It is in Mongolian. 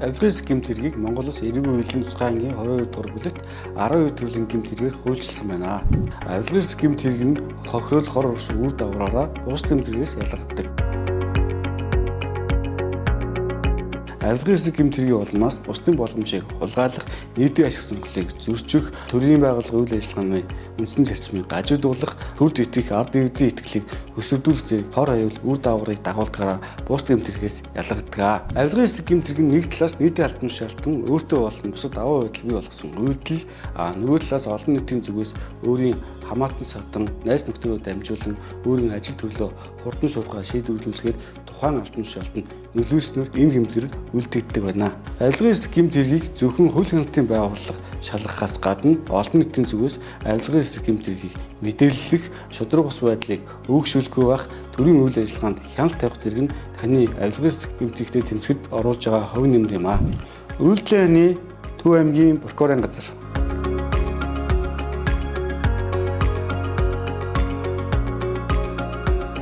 Авилгын хэсэг гэмт хэргийг Монгол Улс эрүүгийн хуулийн тусгай ангийн 22 дугаар бүлэгт 12 төрлийн гэмт хэргээр хуульчилсан байна. Авилгын хэсэг гэмт хэрэг нь хохирол, хор урс үр дагавраараа бус гэмт хэргээс ялгардаг. Авилгын хэсэг гэмт хэргийн улмаас бусдын боломжийг хулгайлах, нийтийн ашиг сонирхлыг зөрчих, төрийн байгууллагын үйл ажиллагааны үндсэн зарчмыг гажуудуулах, төр дэвтэх, ард иргэдийн итгэлийг өсөрдүүлэх зэрэг хор аюул, үр дагаврыг дагуулдгаараа бус гэмт хэргээс ялгардаг. Авилгын хэсэг гэмт хэрэг нь нэг талаас нийтийн албан тушаалтан өөртөө болон бусад даваа байдал бий болгосон үйлдэл, нөгөө талаас олон нийтийн зүгээс өөрийн хамаатан савдан найз нөхдөдөө дамжуулан өөрийн ажил төрлөө хурдан шуурхай шийдвэрлүүлэхэд тухайн албан тушаалтанд нөлөөснөөр энэ гэмт хэрэг үлдэгддэг байна. Авилгын хэсэг гэмт хэргийг зөвхөн хууль хяналтын байгууллага шалгахаас гадна олон нийтийн зүгээс авилгын хэсэг гэмт хэргийг мэдээлэх, шударга ус байдлыг өөгшүүлэхгүй байх, төрийн үйл ажиллагаанд хяналт тавих зэрэг нь таны авилгын хэсэг гэмт хэрэгтээ тэмцэхэд оруулж байгаа хувь нэмэр юм аа. Үйлдлийн Төв аймгийн прокурорын газар